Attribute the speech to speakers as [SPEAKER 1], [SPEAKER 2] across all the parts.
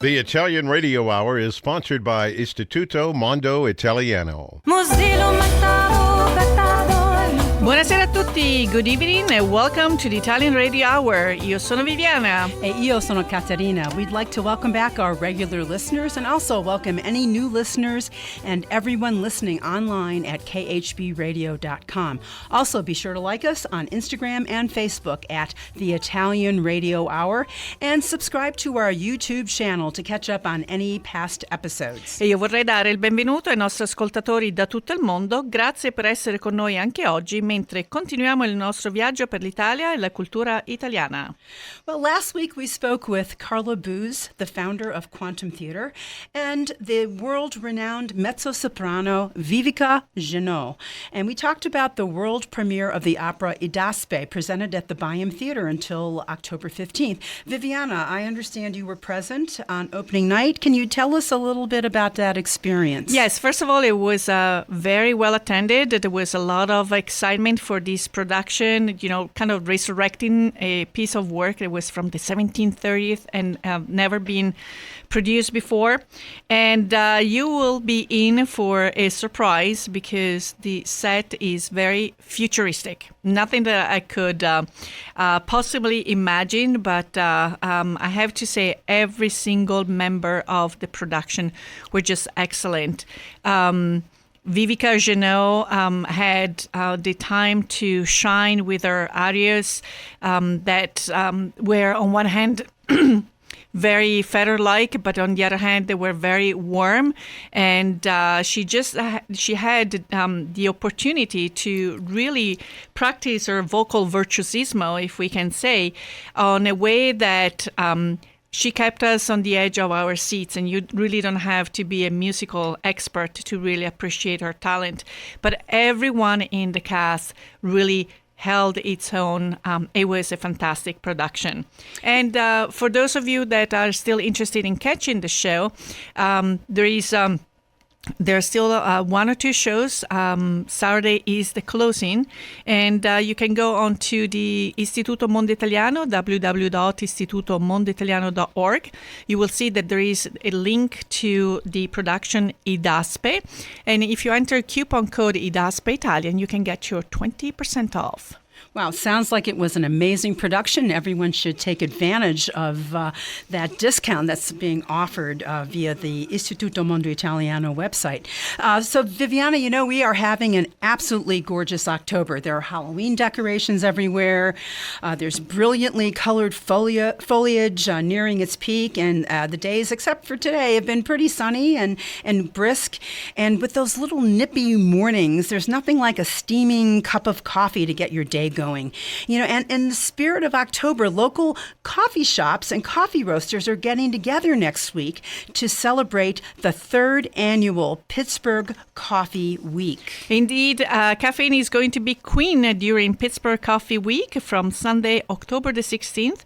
[SPEAKER 1] The Italian Radio Hour is sponsored by Istituto Mondo Italiano.
[SPEAKER 2] Buonasera a tutti, good evening and welcome to the Italian Radio Hour. Io sono Viviana.
[SPEAKER 3] E io sono Caterina. We'd like to welcome back our regular listeners and also welcome any new listeners and everyone listening online at khbradio.com. Also, be sure to like us on Instagram and Facebook at The Italian Radio Hour and subscribe to our YouTube channel to catch up on any past episodes.
[SPEAKER 2] E io vorrei dare il benvenuto ai nostri ascoltatori da tutto il mondo. Grazie per essere con noi anche oggi, mentre continuiamo il nostro viaggio per l'Italia e la cultura italiana.
[SPEAKER 3] Well, last week we spoke with Carla Booz, the founder of Quantum Theater, and the world-renowned mezzo-soprano Vivica Genot. And we talked about the world premiere of the opera Idaspe, presented at the Byam Theater until October 15th. Viviana, I understand you were present on opening night. Can you tell us a little bit about that experience?
[SPEAKER 2] Yes, first of all, it was very well attended. There was a lot of excitement for this production, kind of resurrecting a piece of work that was from the 1730s and never been produced before. And you will be in for a surprise because the set is very futuristic. Nothing that I could possibly imagine, but I have to say every single member of the production were just excellent. Vivica Genot had the time to shine with her arias that were on one hand very feather-like, but on the other hand, they were very warm. And she had the opportunity to really practice her vocal virtuosismo, if we can say, on a way that she kept us on the edge of our seats, and you really don't have to be a musical expert to really appreciate her talent. But everyone in the cast really held its own. It was a fantastic production. And for those of you that are still interested in catching the show, there are still one or two shows. Saturday is the closing, and you can go on to the Istituto Mondo Italiano, www.istitutomondoitaliano.org. You will see that there is a link to the production Idaspe, and if you enter coupon code Idaspe Italian, you can get your 20% off.
[SPEAKER 3] Wow, sounds like it was an amazing production. Everyone should take advantage of that discount that's being offered via the Istituto Mondo Italiano website. So, Viviana, we are having an absolutely gorgeous October. There are Halloween decorations everywhere. There's brilliantly colored foliage nearing its peak, and the days, except for today, have been pretty sunny and brisk. And with those little nippy mornings, there's nothing like a steaming cup of coffee to get your day going. And in the spirit of October, local coffee shops and coffee roasters are getting together next week to celebrate the third annual Pittsburgh Coffee Week. Indeed,
[SPEAKER 2] caffeine is going to be queen during Pittsburgh Coffee Week from Sunday, October the 16th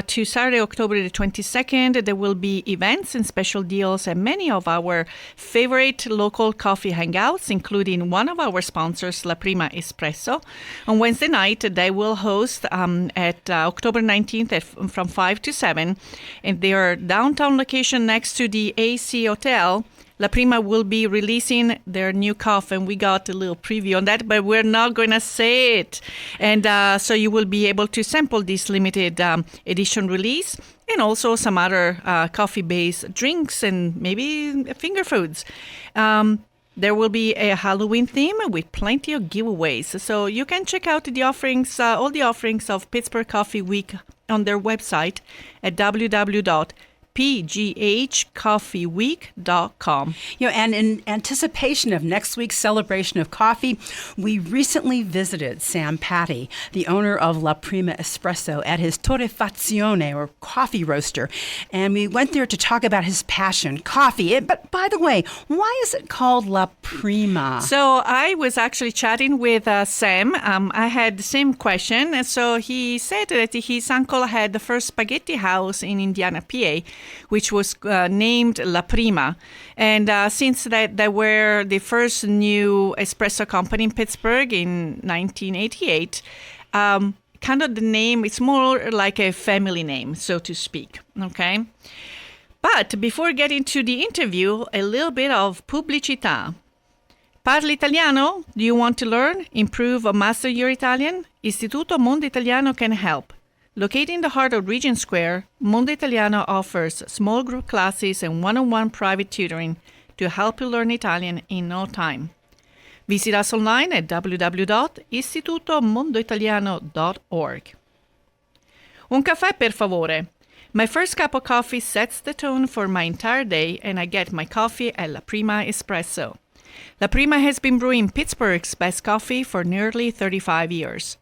[SPEAKER 2] to Saturday, October the 22nd. There will be events and special deals at many of our favorite local coffee hangouts, including one of our sponsors, La Prima Espresso. On Wednesday night, they will host at October 19th from 5 to 7 in their downtown location next to the AC Hotel. La Prima will be releasing their new coffee, and we got a little preview on that, but we're not going to say it. And so you will be able to sample this limited edition release and also some other coffee-based drinks and maybe finger foods. There will be a Halloween theme with plenty of giveaways. So you can check out the offerings, all the offerings of Pittsburgh Coffee Week on their website at www.pghcoffeeweek.com.
[SPEAKER 3] And in anticipation of next week's celebration of coffee, we recently visited Sam Patti, the owner of La Prima Espresso, at his torrefazione, or coffee roaster. And we went there to talk about his passion, coffee. But by the way, why is it called La Prima?
[SPEAKER 2] So I was actually chatting with Sam. I had the same question. And so he said that his uncle had the first spaghetti house in Indiana, PA, which was named La Prima. And since that they were the first new espresso company in Pittsburgh in 1988, kind of the name, it's more like a family name, so to speak, okay? But before getting to the interview, a little bit of pubblicità. Parli italiano? Do you want to learn, improve, or master your Italian? Istituto Mondo Italiano can help. Located in the heart of Regent Square, Mondo Italiano offers small group classes and one-on-one private tutoring to help you learn Italian in no time. Visit us online at www.istitutomondoitaliano.org. Un caffè, per favore. My first cup of coffee sets the tone for my entire day, and I get my coffee at La Prima Espresso. La Prima has been brewing Pittsburgh's best coffee for nearly 35 years.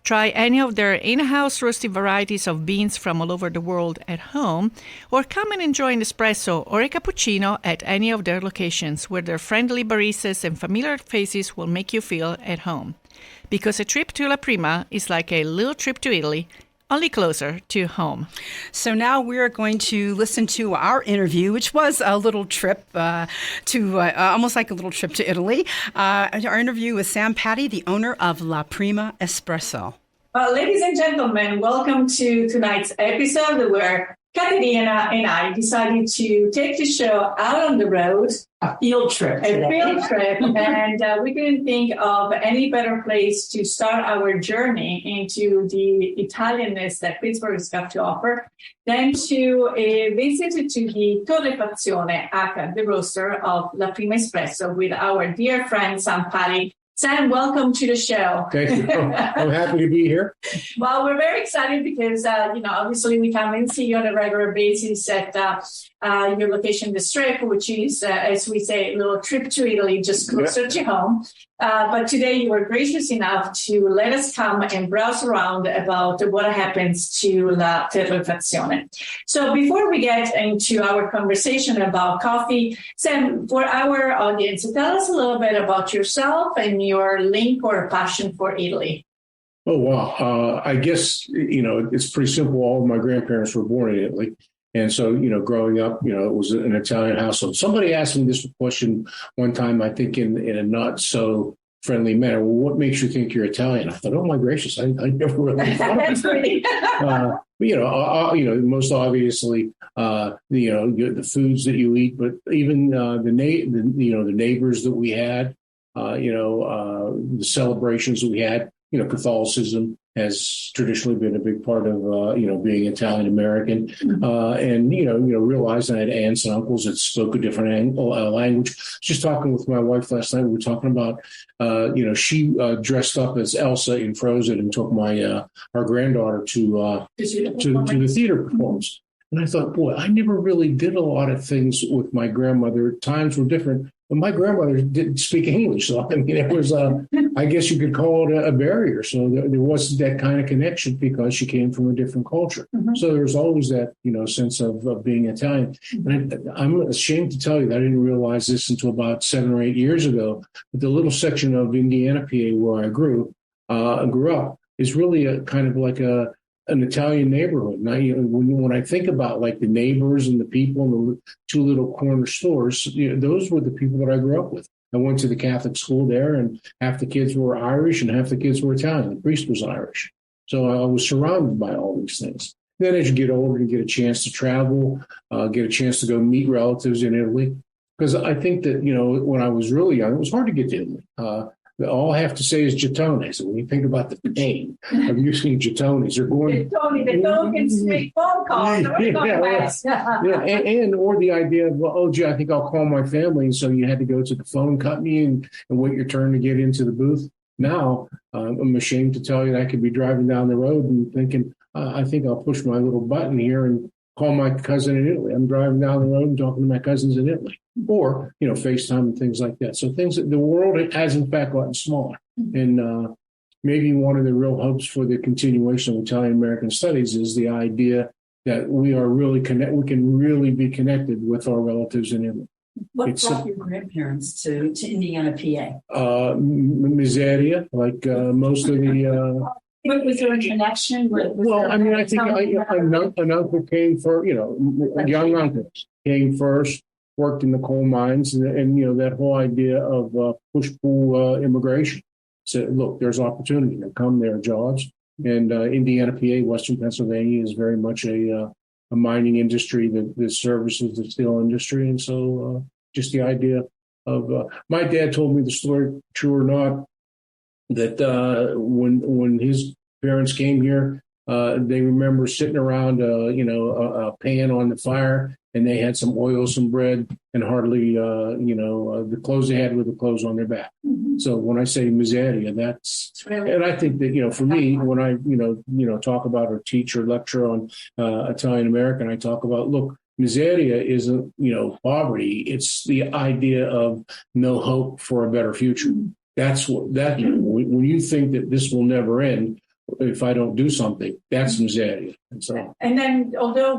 [SPEAKER 2] Try any of their in-house roasted varieties of beans from all over the world at home, or come and enjoy an espresso or a cappuccino at any of their locations where their friendly baristas and familiar faces will make you feel at home. Because a trip to La Prima is like a little trip to Italy, only closer to home.
[SPEAKER 3] So now we're going to listen to our interview, which was a little trip almost like a little trip to Italy. Our interview with Sam Patti, the owner of La Prima Espresso.
[SPEAKER 4] Well, ladies and gentlemen, welcome to tonight's episode where Caterina and I decided to take the show out on the road.
[SPEAKER 5] A field trip.
[SPEAKER 4] And we couldn't think of any better place to start our journey into the Italianness that Pittsburgh's got to offer than to visit to the Torrefazione H, the roaster of La Prima Espresso, with our dear friend Sam Patti. Sam, welcome to the show.
[SPEAKER 5] Thank you. I'm happy to be here.
[SPEAKER 4] Well, we're very excited because, obviously we come and see you on a regular basis at your location, the Strip, which is, as we say, a little trip to Italy, just closer to home. But today you were gracious enough to let us come and browse around about what happens to La Torrefazione. So before we get into our conversation about coffee, Sam, for our audience, tell us a little bit about yourself and your link or passion for Italy.
[SPEAKER 5] Oh, wow. I guess, it's pretty simple. All of my grandparents were born in Italy. And so, growing up, it was an Italian household. Somebody asked me this question one time, I think in a not so friendly manner. Well, what makes you think you're Italian? I thought, oh my gracious, I never really thought of it. Most obviously, the foods that you eat, but even the neighbors that we had, the celebrations that we had. Catholicism has traditionally been a big part of, being Italian American, and realizing I had aunts and uncles that spoke a different language. Just talking with my wife last night, we were talking about, she dressed up as Elsa in Frozen and took our granddaughter to the theater performance. And I thought, boy, I never really did a lot of things with my grandmother. Times were different. But my grandmother didn't speak English. So, it was, I guess you could call it a barrier. So there wasn't that kind of connection because she came from a different culture. Mm-hmm. So there was always that, sense of being Italian. And I'm ashamed to tell you that I didn't realize this until about 7 or 8 years ago. But the little section of Indiana, PA, where I grew up is really a kind of like an Italian neighborhood. Now, when I think about like the neighbors and the people and the 2 little corner stores, those were the people that I grew up with. I went to the Catholic school there, and half the kids were Irish and half the kids were Italian. The priest was Irish. So I was surrounded by all these things. Then as you get older, you get a chance to travel, get a chance to go meet relatives in Italy. Because I think that, when I was really young, it was hard to get to Italy. All I have to say is gettone. So when you think about the pain of using gettones, they're going...
[SPEAKER 4] Gettone, the dog can make phone calls.
[SPEAKER 5] Or the idea of, I think I'll call my family. And so you had to go to the phone company and wait your turn to get into the booth. Now, I'm ashamed to tell you that I could be driving down the road and thinking, I think I'll push my little button here and call my cousin in Italy. I'm driving down the road and talking to my cousins in Italy. Or, FaceTime and things like that. So the world has in fact gotten smaller. And maybe one of the real hopes for the continuation of Italian American studies is the idea that we are really we can really be connected with our relatives in Italy.
[SPEAKER 6] What brought your grandparents to Indiana, PA?
[SPEAKER 5] Miseria, like most of the...
[SPEAKER 6] Was there a connection?
[SPEAKER 5] I think an uncle came for, young uncles came first, worked in the coal mines, and that whole idea of push-pull immigration. Said, look, there's opportunity. There are jobs. And Indiana, PA, Western Pennsylvania is very much a mining industry that services the steel industry. And so just the idea of my dad told me the story, true or not, that when his parents came here, they remember sitting around a pan on the fire, and they had some oil, some bread, and hardly the clothes they had were the clothes on their back.
[SPEAKER 4] Mm-hmm.
[SPEAKER 5] So when I say miseria, that's
[SPEAKER 4] really,
[SPEAKER 5] and I think that for me, when I talk about or teach or lecture on Italian American, I talk about, look, miseria isn't poverty. It's the idea of no hope for a better future. Mm-hmm. That's when you think that this will never end if I don't do something, that's miseria.
[SPEAKER 4] And then, although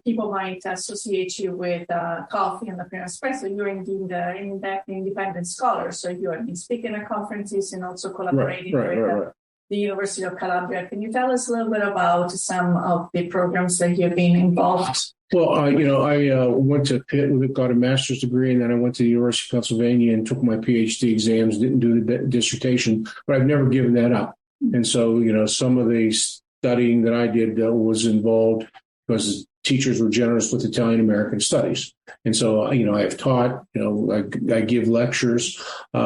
[SPEAKER 4] people might associate you with coffee and the Prima Espresso, you're indeed an independent scholar. So you have been speaking at conferences and also collaborating with the University of Calabria. Can you tell us a little bit about some of the programs that you've been involved?
[SPEAKER 5] Well, I went to Pitt, got a master's degree, and then I went to the University of Pennsylvania and took my PhD exams, didn't do the dissertation, but I've never given that up. And so, some of the studying that I did was involved because teachers were generous with Italian American studies. And so, I have taught, I give lectures.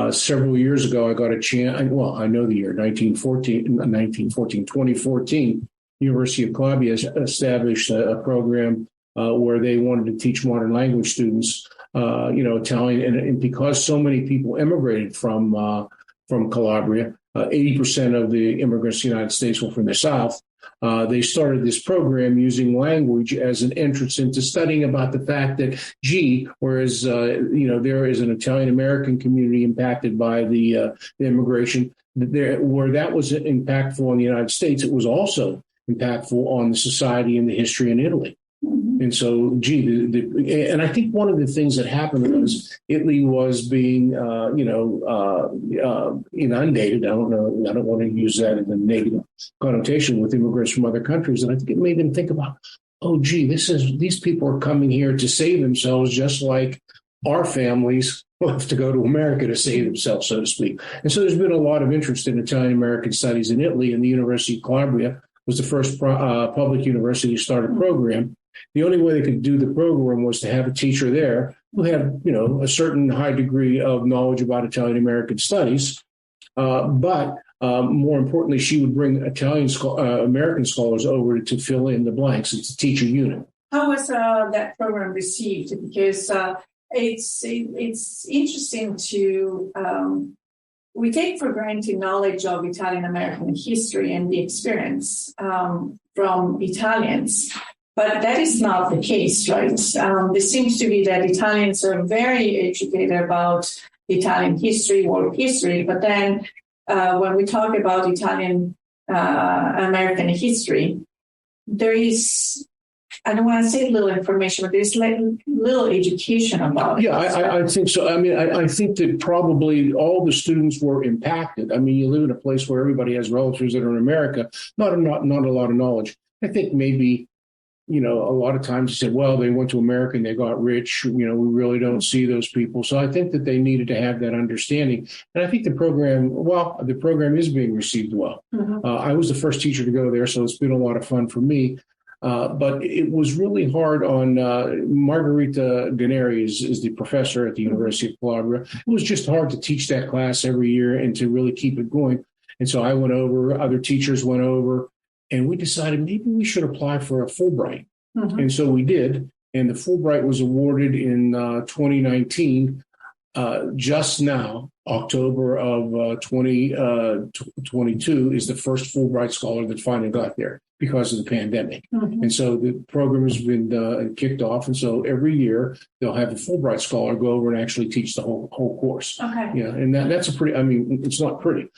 [SPEAKER 5] Several years ago, I got a chance, I know the year, 2014, University of Calabria established a program where they wanted to teach modern language students, Italian. And because so many people immigrated from Calabria, 80% of the immigrants to the United States were from the South. They started this program using language as an entrance into studying about the fact that, whereas, there is an Italian American community impacted by the immigration, where that was impactful in the United States, it was also impactful on the society and the history in Italy. And so, and I think one of the things that happened was Italy was being, inundated. I don't know. I don't want to use that in a negative connotation with immigrants from other countries. And I think it made them think about, these people are coming here to save themselves, just like our families will have to go to America to save themselves, so to speak. And so there's been a lot of interest in Italian American studies in Italy, and the University of Calabria was the first public university to start a program. The only way they could do the program was to have a teacher there who had, a certain high degree of knowledge about Italian American studies. But more importantly, she would bring Italian American scholars over to fill in the blanks. It's a teacher unit.
[SPEAKER 4] How was that program received? Because it's interesting to we take for granted knowledge of Italian American history and the experience from Italians. But that is not the case, right? It seems to be that Italians are very educated about Italian history, world history. But then when we talk about Italian American history, there is, I don't want to say little information, but there's little education about it.
[SPEAKER 5] Yeah, I think so. I mean, I think that probably all the students were impacted. I mean, you live in a place where everybody has relatives that are in America, not a lot of knowledge. I think maybe, a lot of times you said, well, they went to America and they got rich. We really don't see those people. So I think that they needed to have that understanding. And I think the program is being received well. Mm-hmm. I was the first teacher to go there, so it's been a lot of fun for me. But it was really hard on Margherita Ganeri is the professor at the University of Calabria. It was just hard to teach that class every year and to really keep it going. And so I went over, other teachers went over, and we decided maybe we should apply for a Fulbright. Mm-hmm. And so we did. And the Fulbright was awarded in 2019, just now. October of 2022 is the first Fulbright scholar that finally got there because of the pandemic. Mm-hmm. And so the program has been kicked off. And so every year they'll have a Fulbright scholar go over and actually teach the whole course.
[SPEAKER 4] Okay.
[SPEAKER 5] Yeah. And that's it's not pretty.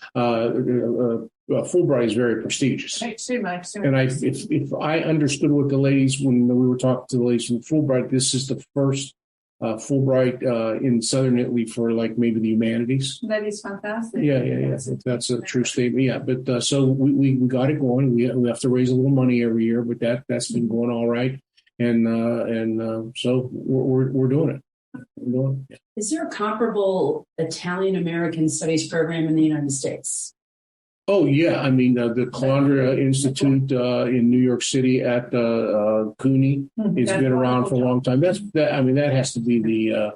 [SPEAKER 5] Fulbright is very prestigious.
[SPEAKER 4] Extremely.
[SPEAKER 5] And if I understood what the ladies, when we were talking to the ladies from Fulbright, this is the first Fulbright in Southern Italy for maybe the humanities.
[SPEAKER 4] That is fantastic.
[SPEAKER 5] Yeah. If that's a true statement. Yeah. But so we got it going. We have to raise a little money every year, but that's been going all right. And so we're doing it. Yeah.
[SPEAKER 6] Is there a comparable Italian American studies program in the United States?
[SPEAKER 5] Oh, yeah. I mean, the Calandra Institute in New York City at CUNY has been around for a long time. I mean, that has to be the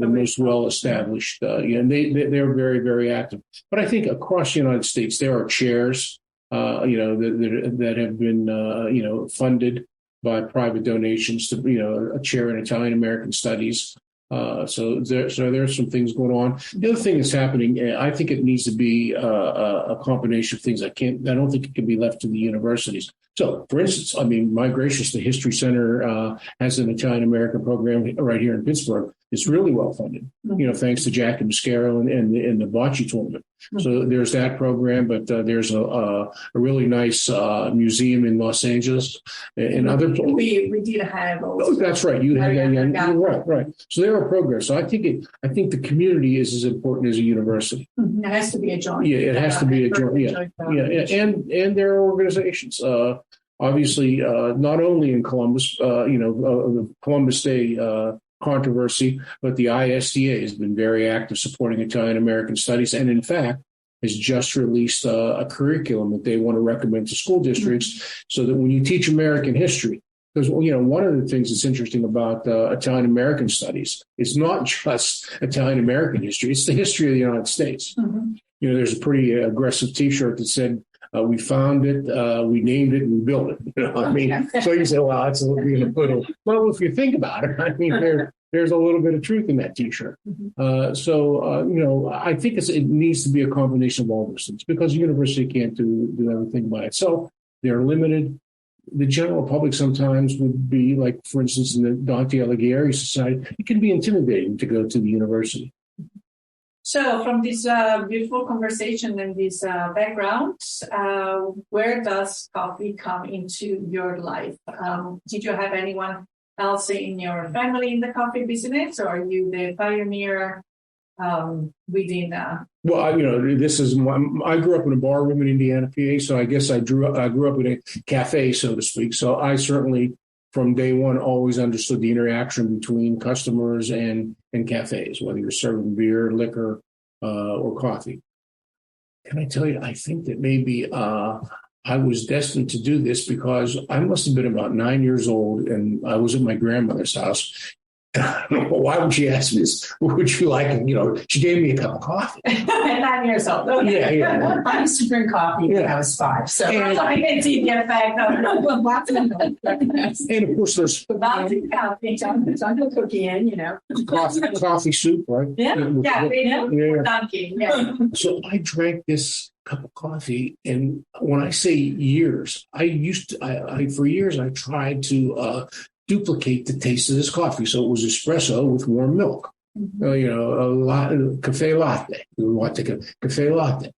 [SPEAKER 5] most well established. And they're very, very active. But I think across the United States, there are chairs, that have been, funded by private donations to, a chair in Italian American Studies. So there's some things going on. The other thing that's happening, I think it needs to be a combination of things. I don't think it can be left to the universities. So, for instance, I mean, my gracious, the History Center has an Italian American program right here in Pittsburgh. It's really well funded, thanks to Jack and Mascaro and the bocce tournament. So there's that program, but there's a really nice museum in Los Angeles and other.
[SPEAKER 4] We did have.
[SPEAKER 5] Oh, that's right. You had right. So there are programs. So I think the community is as important as a university.
[SPEAKER 4] It has to be a joint.
[SPEAKER 5] Yeah, it has to be a joint. Yeah, and there are organizations. Obviously, not only in Columbus, the Columbus Day controversy, but the ISDA has been very active supporting Italian American studies, and in fact has just released a curriculum that they want to recommend to school districts, so that when you teach American history, because one of the things that's interesting about Italian American studies is not just Italian American history; it's the history of the United States. There's a pretty aggressive T-shirt that said, we found it, we named it, and we built it. I mean, so you say, well, that's a little. Well, if you think about it, I mean, there's a little bit of truth in that T-shirt. I think it needs to be a combination of all those things, because the university can't do everything by itself. They're limited. The general public sometimes would be like, for instance, in the Dante Alighieri Society, it can be intimidating to go to the university.
[SPEAKER 4] So from this beautiful conversation and this background, where does coffee come into your life? Did you have anyone else in your family in the coffee business, or are you the pioneer within?
[SPEAKER 5] Well, this is I grew up in a bar room in Indiana, PA, so I guess I grew up in a cafe, so to speak. So I certainly, from day one, always understood the interaction between customers and cafes, whether you're serving beer, liquor, or coffee. Can I tell you, I think that maybe I was destined to do this because I must have been about 9 years old, and I was at my grandmother's house. Why would she ask me this? Would you like, she gave me a cup of coffee.
[SPEAKER 4] At 9 years old.
[SPEAKER 5] Yeah.
[SPEAKER 6] I used to drink coffee when I was 5. So
[SPEAKER 4] I can see the effect of
[SPEAKER 5] And of course, there's
[SPEAKER 6] jungle cookie in,
[SPEAKER 5] coffee soup, right?
[SPEAKER 4] Donkey. Yeah.
[SPEAKER 5] So I drank this cup of coffee, and when I say years, for years I tried to duplicate the taste of this coffee. So it was espresso with warm milk, cafe latte. We want to take a cafe latte.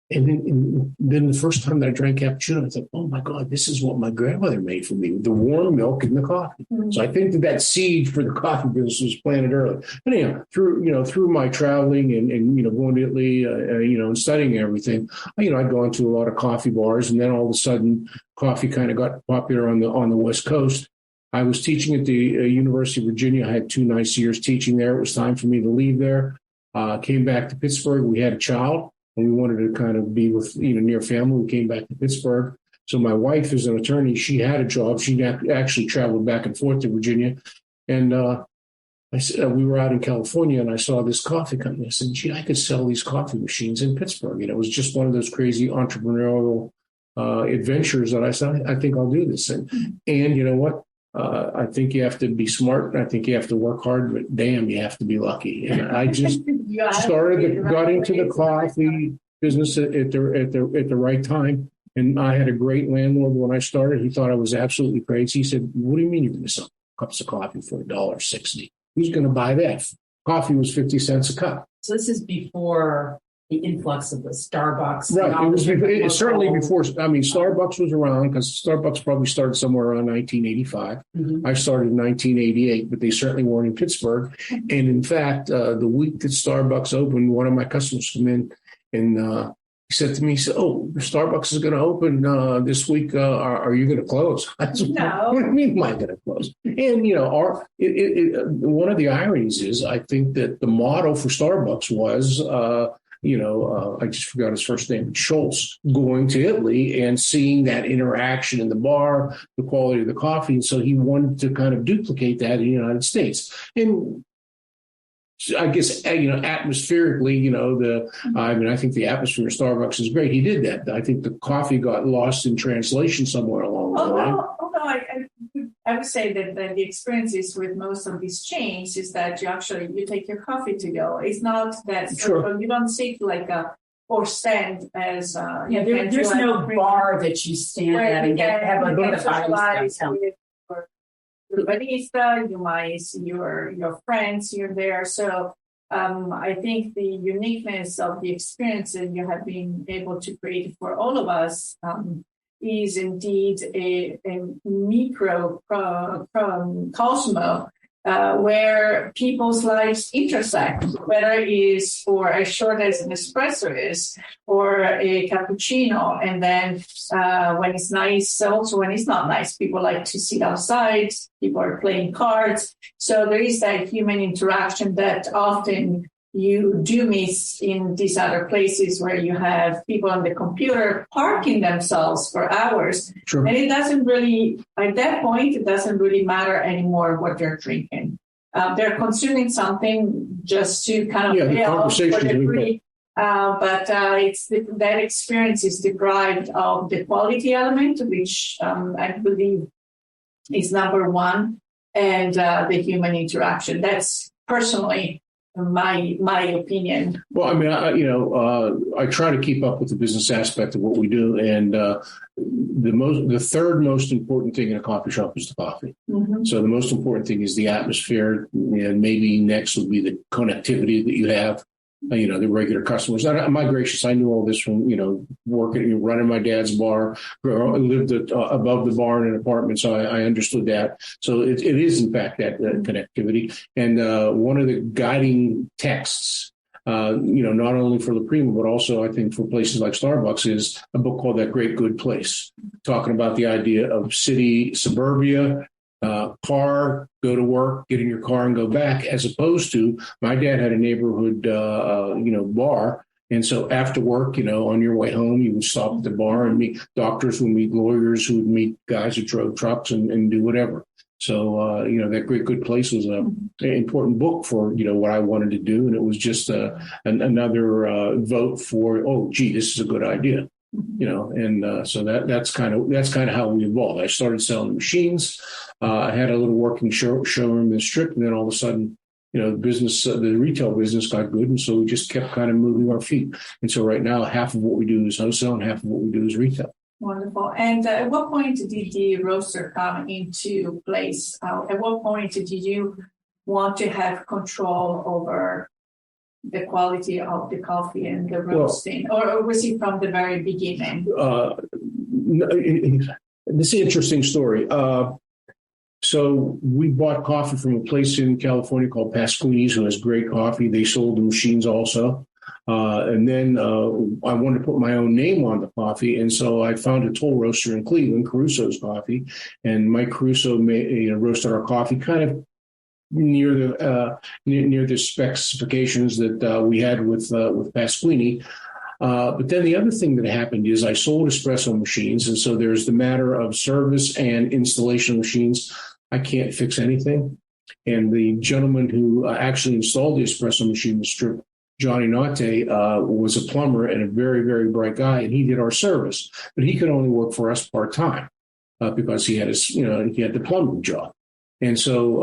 [SPEAKER 5] And then the first time that I drank cappuccino, I thought, oh my God, this is what my grandmother made for me, the warm milk and the coffee. So I think that seed for the coffee business was planted early. But anyhow, through my traveling and going to Italy, and studying everything, I'd gone to a lot of coffee bars, and then all of a sudden coffee kind of got popular on the West Coast. I was teaching at the University of Virginia. I had 2 nice years teaching there. It was time for me to leave there. Came back to Pittsburgh. We had a child, and we wanted to kind of be with, near family. We came back to Pittsburgh. So my wife is an attorney. She had a job. She actually traveled back and forth to Virginia. And we were out in California, and I saw this coffee company. I said, gee, I could sell these coffee machines in Pittsburgh. It was just one of those crazy entrepreneurial adventures that I said, I think I'll do this. And you know what? I think you have to be smart. I think you have to work hard, but damn, you have to be lucky. And I just got into the coffee business at the right time. And I had a great landlord when I started. He thought I was absolutely crazy. He said, what do you mean you're going to sell cups of coffee for $1.60? Who's going to buy that? Coffee was 50 cents a cup.
[SPEAKER 6] So this is before the influx of the Starbucks.
[SPEAKER 5] Right. It was certainly before. I mean, Starbucks was around, because Starbucks probably started somewhere around 1985. I started in 1988, but they certainly weren't in Pittsburgh. And in fact, the week that Starbucks opened, one of my customers came in and he said to me, "Oh, Starbucks is going to open this week. Are you going to close?" I said,
[SPEAKER 4] No.
[SPEAKER 5] What do you mean, am I going to close? And one of the ironies is, I think that the motto for Starbucks was I just forgot his first name, Schultz, going to Italy and seeing that interaction in the bar, the quality of the coffee. And so he wanted to kind of duplicate that in the United States. And I guess, atmospherically, I think the atmosphere of Starbucks is great. He did that. I think the coffee got lost in translation somewhere along the line.
[SPEAKER 4] Although I would say that the experiences with most of these chains is that you take your coffee to go. It's not that
[SPEAKER 5] Sure.
[SPEAKER 4] you don't sit or stand as
[SPEAKER 6] there's no bar that you stand at and have a bit of
[SPEAKER 4] your barista, you might see your friends, you're there. So I think the uniqueness of the experience that you have been able to create for all of us is indeed a microcosmo where people's lives intersect, whether it is for as short as an espresso is or a cappuccino. And then when it's nice, also when it's not nice, people like to sit outside, people are playing cards. So there is that human interaction that often you do miss in these other places where you have people on the computer parking themselves for hours.
[SPEAKER 5] Sure.
[SPEAKER 4] And it doesn't really, at that point, it doesn't really matter anymore what they're drinking. They're consuming something just to kind of
[SPEAKER 5] the conversation.
[SPEAKER 4] That experience is deprived of the quality element, which I believe is number one, and the human interaction. That's personally my opinion.
[SPEAKER 5] Well, I mean, I try to keep up with the business aspect of what we do, and the third most important thing in a coffee shop is the coffee.
[SPEAKER 4] Mm-hmm.
[SPEAKER 5] So the most important thing is the atmosphere, and maybe next would be the connectivity that you have. The regular customers. My gracious, I knew all this from, running my dad's bar. I lived above the bar in an apartment, so I understood that. So it is, in fact, that connectivity. And one of the guiding texts, not only for La Prima, but also I think for places like Starbucks, is a book called That Great Good Place, talking about the idea of city, suburbia, car, go to work, get in your car and go back, as opposed to my dad had a neighborhood, bar. And so after work, on your way home, you would stop at the bar and meet doctors, would meet lawyers, who would meet guys who drove trucks and do whatever. So, That Great Good Place was an important book for, what I wanted to do. And it was just another vote for, this is a good idea. So that's kind of how we evolved. I started selling machines. I had a little working showroom in the Strip, and then all of a sudden, the retail business got good, and so we just kept kind of moving our feet. And so right now, half of what we do is wholesale, and half of what we do is retail.
[SPEAKER 4] Wonderful. And at what point did the roaster come into place? At what point did you want to have control over the quality of the coffee and the roasting, or was it from the very beginning?
[SPEAKER 5] This is an interesting story. So we bought coffee from a place in California called Pasquini's, who has great coffee. They sold the machines also. And then I wanted to put my own name on the coffee. And so I found a toll roaster in Cleveland, Caruso's Coffee. And Mike Caruso roasted our coffee kind of near the specifications that we had with Pasquini. But then the other thing that happened is I sold espresso machines. And so there's the matter of service and installation of machines. I can't fix anything. And the gentleman who actually installed the espresso machine in the Strip, Johnny Notte, was a plumber and a very, very bright guy. And he did our service, but he could only work for us part-time because he had he had the plumbing job. And so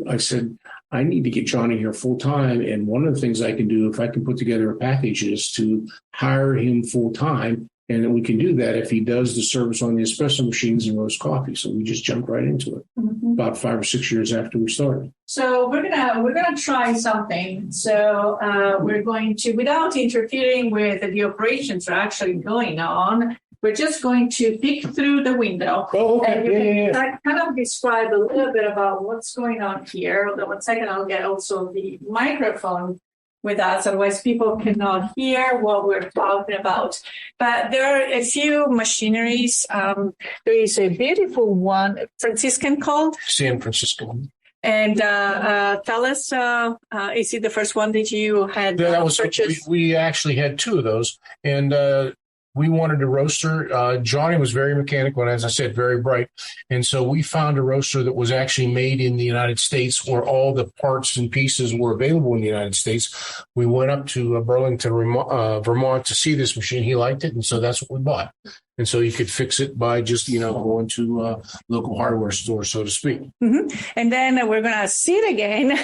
[SPEAKER 5] I said, I need to get Johnny here full time. And one of the things I can do, if I can put together a package, is to hire him full time. And then we can do that if he does the service on the espresso machines and roast coffee. So we just jumped right into it about 5 or 6 years after we started.
[SPEAKER 4] So we're gonna try something. So we're going to, without interfering with the operations that are actually going on, we're just going to peek through the window.
[SPEAKER 5] Oh, okay.
[SPEAKER 4] And you can kind of describe a little bit about what's going on here. Hold on 1 second, I'll get also the microphone with us, otherwise people cannot hear what we're talking about. But there are a few machineries. There is a beautiful one, Franciscan called?
[SPEAKER 5] San Francisco.
[SPEAKER 4] And tell us, is it the first one that you had purchased?
[SPEAKER 5] We actually had two of those, and we wanted a roaster. Johnny was very mechanical and, as I said, very bright. And so we found a roaster that was actually made in the United States, where all the parts and pieces were available in the United States. We went up to Burlington, Vermont to see this machine. He liked it, and so that's what we bought. And so you could fix it by just, going to a local hardware store, so to speak.
[SPEAKER 4] Mm-hmm. And then we're going to see it again.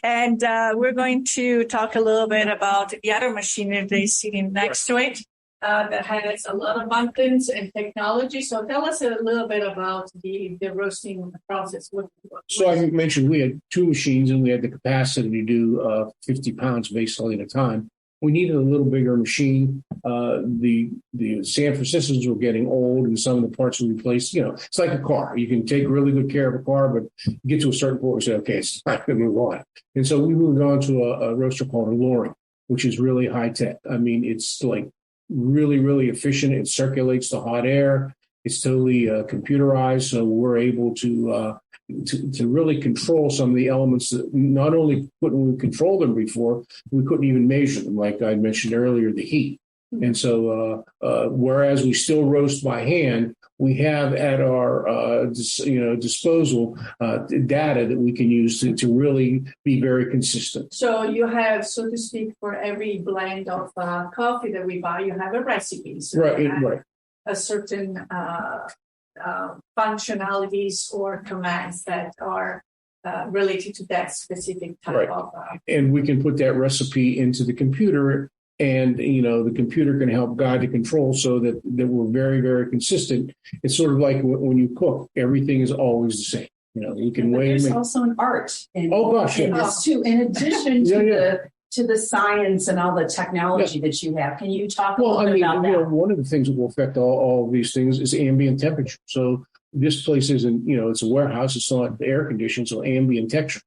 [SPEAKER 4] And we're going to talk a little bit about the other machine that is sitting next to it. That has a lot of buttons and technology. So tell us a little bit about the roasting process.
[SPEAKER 5] So I mentioned we had two machines, and we had the capacity to do 50 pounds basically at a time. We needed a little bigger machine. The San Franciscans were getting old, and some of the parts were replaced. It's like a car. You can take really good care of a car, but you get to a certain point where you say, okay, it's time to move on. And so we moved on to a roaster called a Loring, which is really high tech. I mean, it's like really, really efficient. It circulates the hot air. It's totally computerized, so we're able to really control some of the elements that not only couldn't we control them before, we couldn't even measure them. Like I mentioned earlier, the heat. And so, whereas we still roast by hand, we have at our disposal data that we can use to really be very consistent.
[SPEAKER 4] So you have, so to speak, for every blend of coffee that we buy, you have a recipe. So
[SPEAKER 5] right.
[SPEAKER 4] A certain functionalities or commands that are related to that specific type of.
[SPEAKER 5] And we can put that recipe into the computer. And, the computer can help guide the control so that we're very, very consistent. It's sort of like when you cook, everything is always the same. You can weigh.
[SPEAKER 6] There's also an art in this too, in addition to the science and all the technology that you have. Can you talk a little bit about that?
[SPEAKER 5] One of the things that will affect all of these things is ambient temperature. So this place isn't, it's a warehouse. It's not air conditioned, so ambient temperature.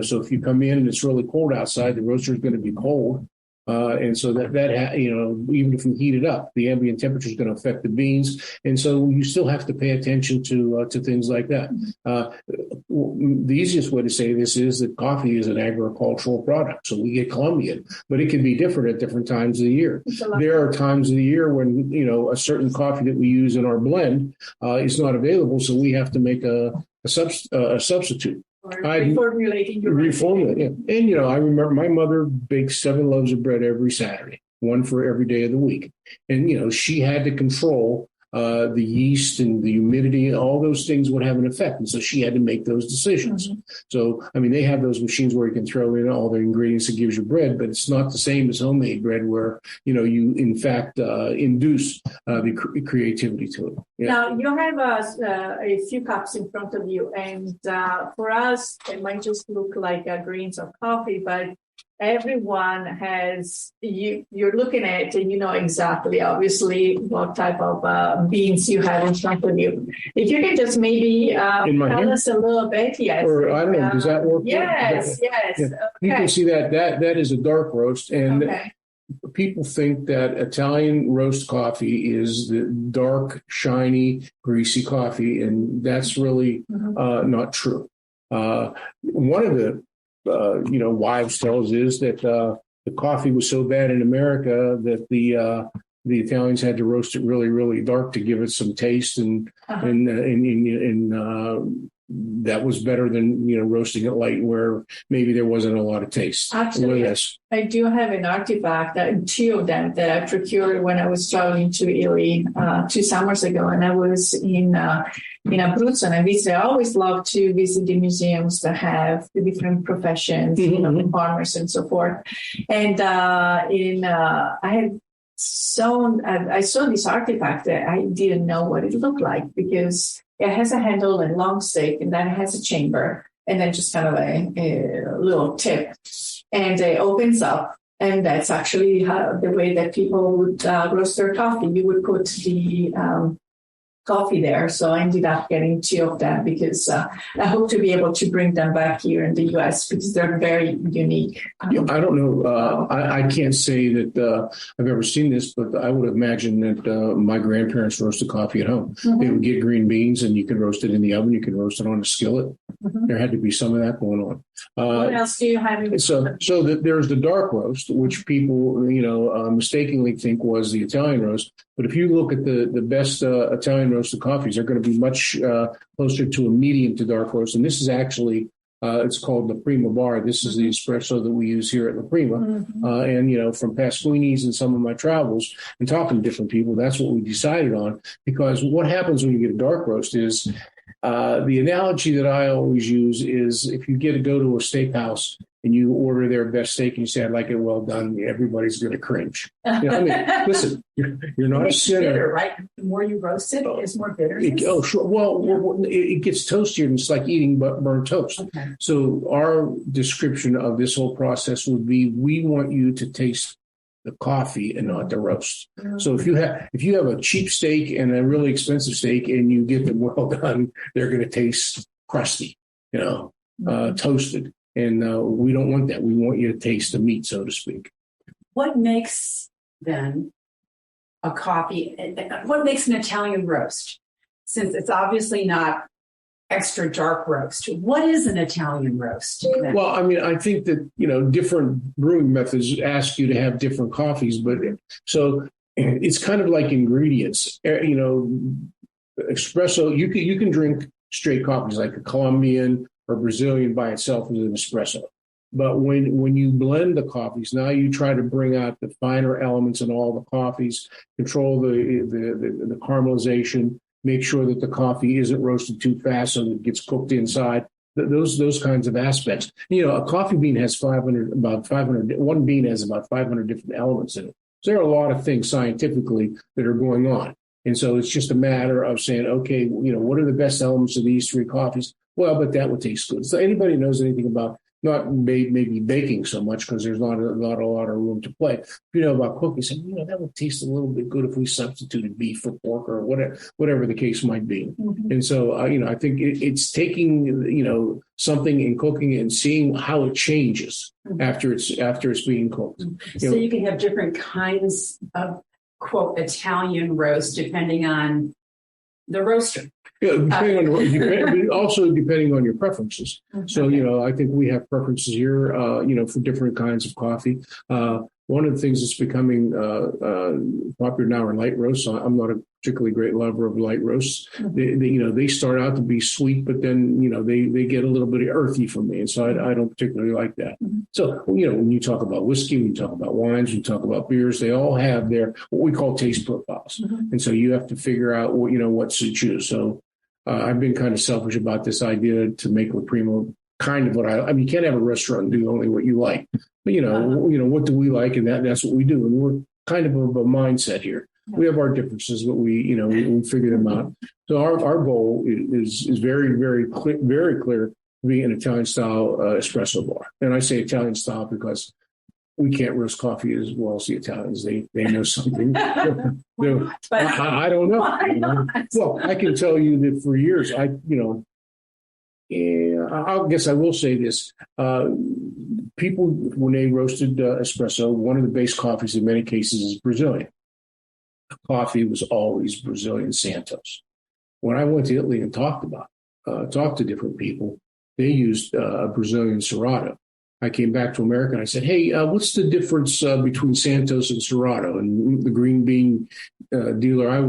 [SPEAKER 5] So if you come in and it's really cold outside, the roaster is going to be cold. And so that even if we heat it up, the ambient temperature is going to affect the beans. And so you still have to pay attention to things like that. The easiest way to say this is that coffee is an agricultural product. So we get Colombian, but it can be different at different times of the year. There are times of the year when, a certain coffee that we use in our blend is not available. So we have to make a substitute.
[SPEAKER 4] Reformulating your
[SPEAKER 5] yeah. And, I remember my mother baked 7 loaves of bread every Saturday, one for every day of the week. And, she had to control the yeast and the humidity, and all those things would have an effect. And so she had to make those decisions. Mm-hmm. So, they have those machines where you can throw in all the ingredients that gives you bread, but it's not the same as homemade bread where, you in fact induce the creativity to it.
[SPEAKER 4] Yeah. Now, you have a few cups in front of you, and for us, it might just look like grains of coffee, but everyone has, you're looking at it and you know exactly, obviously, what type of beans you have in front of you. If you can just maybe tell us a little bit. Yes.
[SPEAKER 5] Or I don't know, does that work?
[SPEAKER 4] Yes. Yeah. Okay.
[SPEAKER 5] You can see that is a dark roast. And people think that Italian roast coffee is the dark, shiny, greasy coffee. And that's really not true. One of the wives' tales is that the coffee was so bad in America that the Italians had to roast it really, really dark to give it some taste, and that was better than roasting it light where maybe there wasn't a lot of taste.
[SPEAKER 4] Actually, I do have an artifact, 2 of them that I procured when I was traveling to Italy 2 summers ago, and I was in Abruzzo, and I always love to visit the museums that have the different professions, the farmers and so forth. And I saw this artifact that I didn't know what it looked like, because it has a handle and long stick, and then it has a chamber, and then just kind of a little tip, and it opens up. And that's actually the way that people would roast their coffee. You would put the coffee there. So I ended up getting 2 of them because I hope to be able to bring them back here in the U.S. because they're very unique.
[SPEAKER 5] I don't know. I can't say that I've ever seen this, but I would imagine that my grandparents roasted coffee at home. They would get green beans, and you could roast it in the oven. You could roast it on a skillet. There had to be some of that going on.
[SPEAKER 4] What else do you have?
[SPEAKER 5] So there's the dark roast, which people mistakenly think was the Italian roast. But if you look at the best Italian roasted coffees, they're going to be much closer to a medium to dark roast. And this is actually it's called the Prima Bar. This is the espresso that we use here at La Prima. And from Pasquini's and some of my travels and talking to different people, that's what we decided on. Because what happens when you get a dark roast is the analogy that I always use is if you go to a steakhouse and you order their best steak and you say, I'd like it well done, everybody's going to cringe. Listen, you're not a sinner.
[SPEAKER 6] Bitter, right? The more you roast it, it's more bitterness.
[SPEAKER 5] Sure. Well, it gets toastier and it's like eating burnt toast.
[SPEAKER 6] Okay.
[SPEAKER 5] So our description of this whole process would be, we want you to taste the coffee and not the roast. So if you have a cheap steak and a really expensive steak and you get them well done, they're going to taste crusty, toasted. And we don't want that. We want you to taste the meat, so to speak.
[SPEAKER 6] What makes then a coffee? What makes an Italian roast? Since it's obviously not extra dark roast. What is an Italian roast?
[SPEAKER 5] Well, I think that, different brewing methods ask you to have different coffees, but so it's kind of like ingredients. Espresso, you can drink straight coffees like a Colombian or Brazilian by itself as an espresso. But when you blend the coffees, now you try to bring out the finer elements in all the coffees, control the caramelization, make sure that the coffee isn't roasted too fast so that it gets cooked inside. Those kinds of aspects. A coffee bean has about 500. One bean has about 500 different elements in it. So there are a lot of things scientifically that are going on. And so it's just a matter of saying, okay, what are the best elements of these 3 coffees? Well, but that would taste good. So anybody who knows anything about not maybe baking so much because there's not a lot of room to play. If you know about cooking, say, that would taste a little bit good if we substituted beef for pork or whatever the case might be. And so, I think it's taking, something and cooking it and seeing how it changes after it's being cooked.
[SPEAKER 6] So you can have different kinds of, quote, Italian roast depending on the roaster.
[SPEAKER 5] Yeah, also depending on your preferences. So, I think we have preferences here, for different kinds of coffee. One of the things that's becoming popular now are light roasts. I'm not a particularly great lover of light roasts. They start out to be sweet, but then, they get a little bit earthy for me. And so I don't particularly like that. So, when you talk about whiskey, when you talk about wines, when you talk about beers, they all have their, what we call taste profiles. And so you have to figure out what suits you. So I've been kind of selfish about this idea to make La Prima kind of what you can't have a restaurant and do only what you like. But, what do we like? And that's what we do. And we're kind of a mindset here. We have our differences, but we figure them out. So our goal is very, very clear, to be an Italian style espresso bar. And I say Italian style because we can't roast coffee as well as the Italians. They know something. I don't know. Well, I can tell you that for years, I guess I will say this. People, when they roasted espresso, one of the base coffees in many cases is Brazilian. Coffee was always Brazilian Santos. When I went to Italy and talked to different people, they used a Brazilian Cerrado. I came back to America and I said, hey, what's the difference between Santos and Cerrado? And the green bean dealer I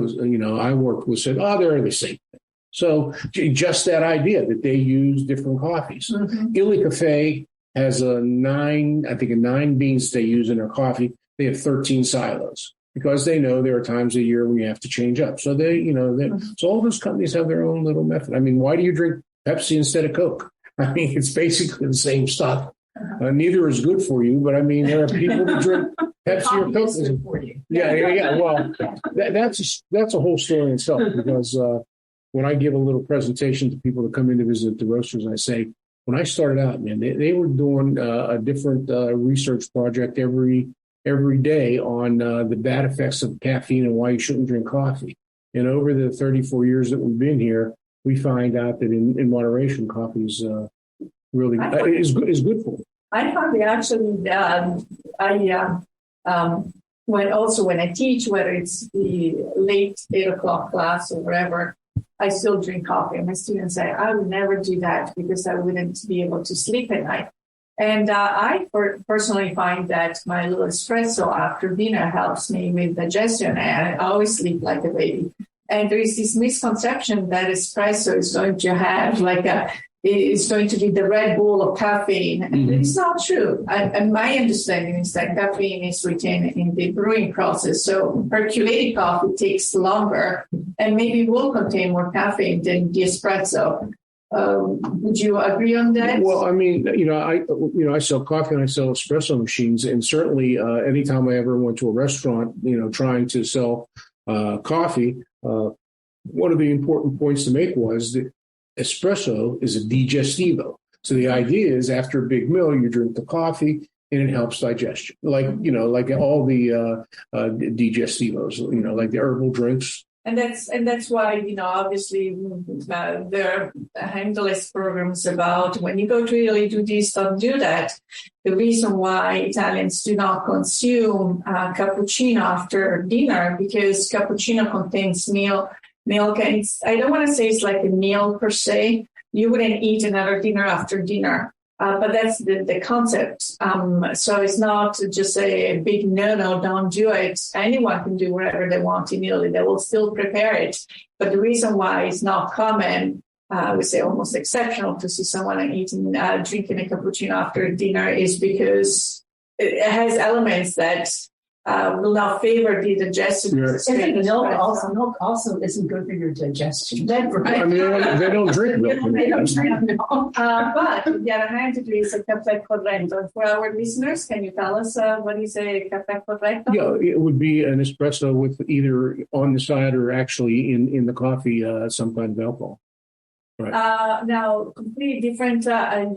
[SPEAKER 5] worked with said, they're the same thing. So just that idea that they use different coffees. Illy Cafe has 9 beans they use in their coffee. They have 13 silos because they know there are times a year when you have to change up. So so all those companies have their own little method. Why do you drink Pepsi instead of Coke? It's basically the same stuff. Neither is good for you, but there are people who drink Pepsi or Coke.
[SPEAKER 6] For you.
[SPEAKER 5] Yeah. Well, that's a whole story in itself because when I give a little presentation to people that come in to visit the roasters, I say, when I started out, man, they were doing a different research project every day on the bad effects of caffeine and why you shouldn't drink coffee. And over the 34 years that we've been here, we find out that in moderation, coffee is really is good for you.
[SPEAKER 4] I find it actually, when I teach, whether it's the late 8 o'clock class or whatever, I still drink coffee. And my students say, I would never do that because I wouldn't be able to sleep at night. And I personally find that my little espresso after dinner helps me with digestion. And I always sleep like a baby. And there is this misconception that espresso is going to have it's going to be the Red Bull of caffeine. And it's not true. And my understanding is that caffeine is retained in the brewing process. So percolated coffee takes longer and maybe will contain more caffeine than the espresso. Would you agree on that?
[SPEAKER 5] Well, I mean, I sell coffee and I sell espresso machines, and certainly anytime I ever went to a restaurant, trying to sell coffee, one of the important points to make was that espresso is a digestivo. So the idea is after a big meal, you drink the coffee and it helps digestion. Like all the digestivos, like the herbal drinks.
[SPEAKER 4] And that's why, obviously there are endless programs about when you go to Italy, do this, don't do that. The reason why Italians do not consume cappuccino after dinner, because cappuccino contains milk. And I don't want to say it's like a meal per se. You wouldn't eat another dinner after dinner. But that's the concept. So it's not just a big no, don't do it. Anyone can do whatever they want in Italy. They will still prepare it. But the reason why it's not common, I would say almost exceptional to see someone drinking a cappuccino after dinner is because it has elements that will not favor the digestion.
[SPEAKER 6] Milk also isn't good for your digestion.
[SPEAKER 5] I mean, they don't drink milk.
[SPEAKER 4] They don't drink milk. But on the other hand, there is a caffè corretto. For our listeners, can you tell us what is a caffè corretto?
[SPEAKER 5] Yeah, it would be an espresso with either on the side or actually in the coffee some kind of alcohol. Right.
[SPEAKER 4] Now, completely different.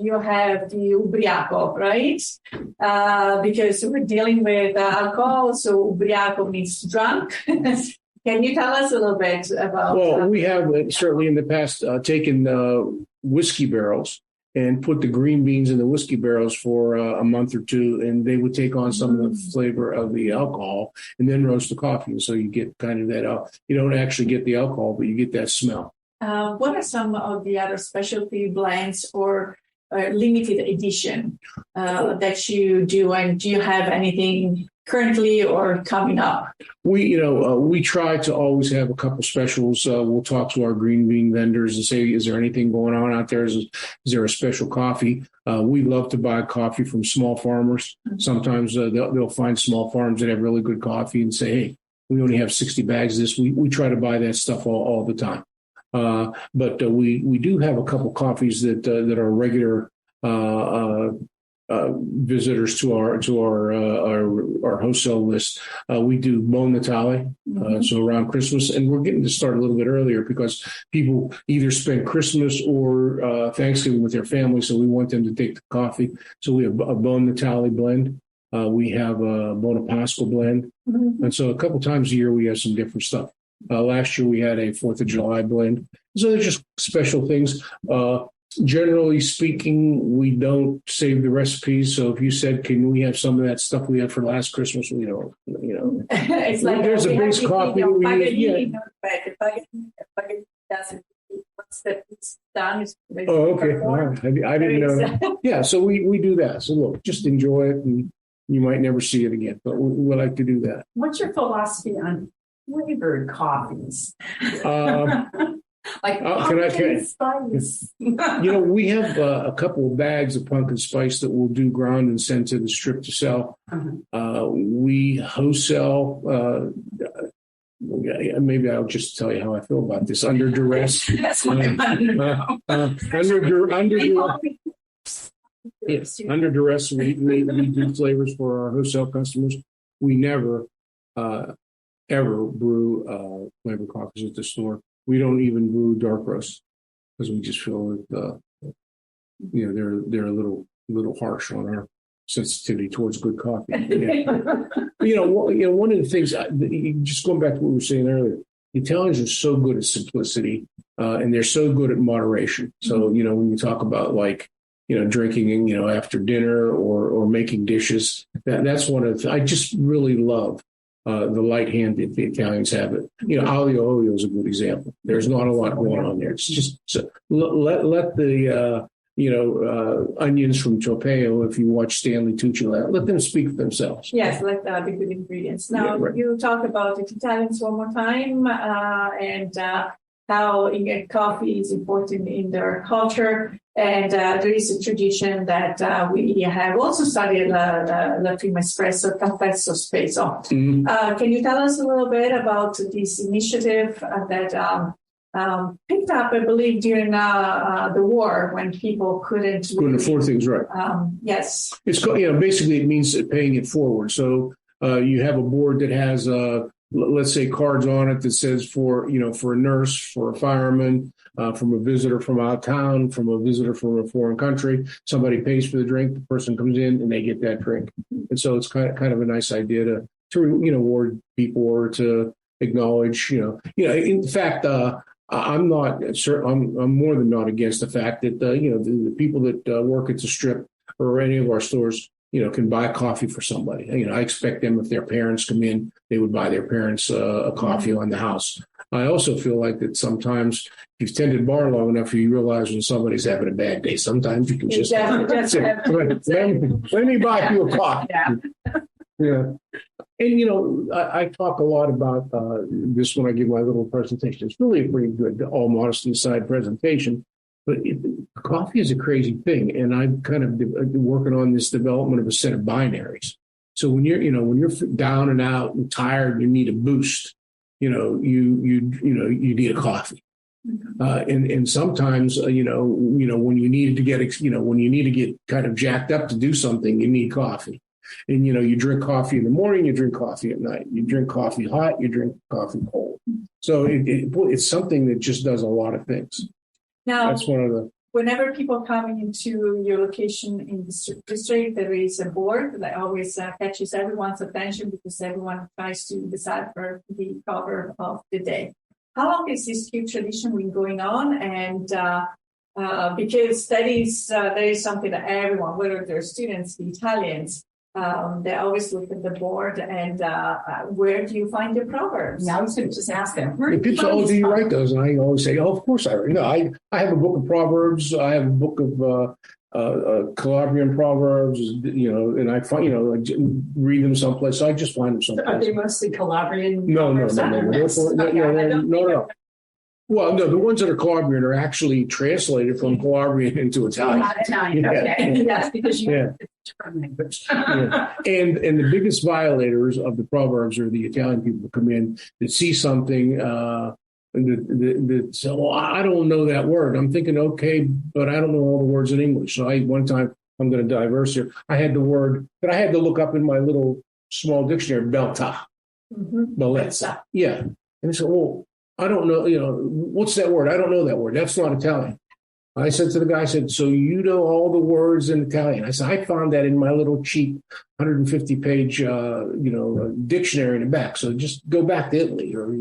[SPEAKER 4] You have the ubriaco, right? Because we're dealing with alcohol, so ubriaco means drunk. Can you tell us a little bit about?
[SPEAKER 5] Well, we have certainly in the past taken whiskey barrels and put the green beans in the whiskey barrels for a month or two, and they would take on some of the flavor of the alcohol, and then roast the coffee. And so you get kind of that. You don't actually get the alcohol, but you get that smell.
[SPEAKER 4] What are some of the other specialty blends or limited edition that you do? And do you have anything currently or coming up?
[SPEAKER 5] We try to always have a couple specials. We'll talk to our green bean vendors and say, is there anything going on out there? Is there a special coffee? We love to buy coffee from small farmers. Sometimes they'll find small farms that have really good coffee and say, hey, we only have 60 bags of this. We try to buy that stuff all the time. But we do have a couple coffees that are regular visitors to our wholesale list. We do Buon Natale, so around Christmas, and we're getting to start a little bit earlier because people either spend Christmas or Thanksgiving with their family, so we want them to take the coffee. So we have a Buon Natale blend. We have a Buona Pasqua blend, and so a couple times a year we have some different stuff. Last year we had a 4th of July blend. So they're just special things. Generally speaking, we don't save the recipes. So if you said, can we have some of that stuff we had for last Christmas? We don't,
[SPEAKER 4] It's like
[SPEAKER 5] there's a base coffee.
[SPEAKER 4] Once it's done.
[SPEAKER 5] Oh, okay. All right. I didn't know. Yeah, so we do that. So look, just enjoy it, and you might never see it again, but we like to do that.
[SPEAKER 6] What's your philosophy on flavored coffees? Like pumpkin spice.
[SPEAKER 5] We have a couple of bags of pumpkin spice that we'll do ground and send to the strip to sell. We wholesale. Maybe I'll just tell you how I feel about this. Under duress.
[SPEAKER 6] That's what I wanted to know.
[SPEAKER 5] Yes, under duress, we do flavors for our wholesale customers. We never, ever brew flavored coffees at the store. We don't even brew dark roast because we just feel that they're a little harsh on our sensitivity towards good coffee. Yeah. One of the things, just going back to what we were saying earlier, The Italians are so good at simplicity, and they're so good at moderation. So, when you talk about drinking, after dinner or making dishes, that's one of I just really love the light hand that the Italians have. It. Aglio olio is a good example. There's not a lot going on there. It's just let the onions from Tropeo, if you watch Stanley Tucci, let them speak for themselves.
[SPEAKER 4] Yes, let the good ingredients. Now, you talk about the Italians one more time and how coffee is important in their culture. And there is a tradition that we have also studied the Prima Espresso, Caffè Sospeso. Can you tell us a little bit about this initiative that picked up, I believe, during the war when people couldn't
[SPEAKER 5] afford things, right?
[SPEAKER 4] Yes.
[SPEAKER 5] It's basically it means paying it forward. So you have a board that has let's say cards on it that says for a nurse, for a fireman, from a visitor from out of town, from a visitor from a foreign country. Somebody pays for the drink, the person comes in and they get that drink. And so it's kind of a nice idea to reward people or to acknowledge. In fact, I'm not certain. I'm more than not against the fact that the people that work at the Strip or any of our stores can buy coffee for somebody. I expect them, if their parents come in, they would buy their parents a coffee on the house. I also feel like that sometimes if you've tended bar long enough, you realize when somebody's having a bad day. Sometimes you can just say, let me buy you a coffee. Yeah. And, I talk a lot about this when I give my little presentation. It's really a pretty good, all modesty aside, presentation. But coffee is a crazy thing. And I'm kind of working on this development of a set of binaries. So when you're down and out and tired, you need a boost, you need a coffee. And sometimes, when you need to get kind of jacked up to do something, you need coffee. And, you drink coffee in the morning, you drink coffee at night. You drink coffee hot, you drink coffee cold. So it's something that just does a lot of things.
[SPEAKER 4] Now,
[SPEAKER 5] that's one of the.
[SPEAKER 4] Whenever people come into your location in the district, there is a board that always catches everyone's attention because everyone tries to decipher the cover of the day. How long is this cute tradition been going on? And because that is something that everyone, whether they're students, the Italians, they always look at the board and where do you find your proverbs?
[SPEAKER 6] Yeah, I was going to just ask them.
[SPEAKER 5] Do you write those? And I always say, of course I write. No, I have a book of proverbs. I have a book of Calabrian proverbs, and I find, I read them someplace. So I just find them someplace.
[SPEAKER 6] Are they mostly Calabrian?
[SPEAKER 5] No. Well, no, the ones that are Calabrian are actually translated from Calabrian into Italian.
[SPEAKER 6] Not Italian, okay. Yes, because language.
[SPEAKER 5] And the biggest violators of the proverbs are the Italian people who come in that see something that say, well, I don't know that word. I'm thinking, okay, but I don't know all the words in English. So one time, I'm going to diverse here, I had the word that I had to look up in my little small dictionary, belta. Bellezza. Yeah. And I said, well, I don't know, what's that word? I don't know that word. That's not Italian. I said to the guy, I said, so you know all the words in Italian? I said, I found that in my little cheap 150-page, dictionary in the back. So just go back to Italy or,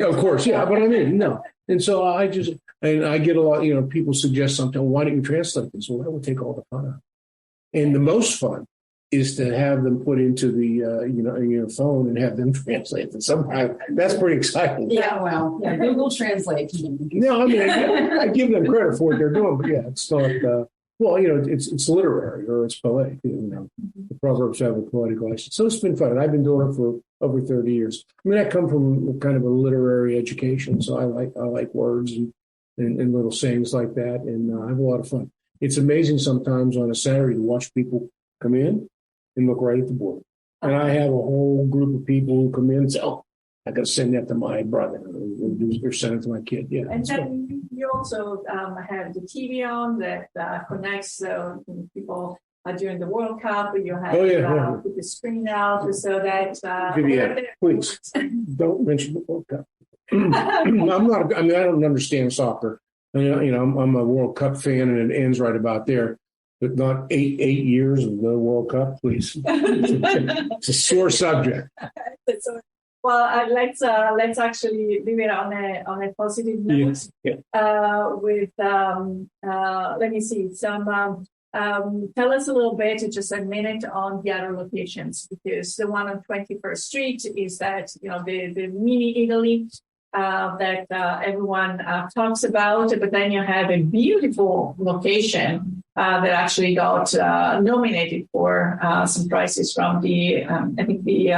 [SPEAKER 5] Of course, yeah. But I mean, no. And so I get a lot, people suggest something. Why don't you translate this? Well, that would take all the fun out. And the most fun is to have them put into the your phone and have them translate it. Somehow that's pretty exciting.
[SPEAKER 6] Yeah, well, Google Translate.
[SPEAKER 5] No, I mean I give them credit for what they're doing, but yeah, it's not. It's literary or it's poetic. The proverbs have a poetic license, so it's been fun. And I've been doing it for over 30 years. I mean, I come from kind of a literary education, so I like words and little sayings like that, and I have a lot of fun. It's amazing sometimes on a Saturday to watch people come in and look right at the board. And I have a whole group of people who come in and say, oh, I got to send that to my brother or send it to my kid. Yeah.
[SPEAKER 4] And then you also have the TV on that connects people during the World Cup. You have put the screen out so that...
[SPEAKER 5] Vivian, please, don't mention the World Cup. I don't understand soccer. I'm a World Cup fan and it ends right about there. But not eight years of the World Cup, please. It's a sore subject.
[SPEAKER 4] Well, let's actually leave it on a positive note. With let me see some. Tell us a little bit, just a minute, on the other locations, because the one on 21st Street is that the mini Italy that everyone talks about, but then you have a beautiful location that actually got nominated for some prizes from the I think the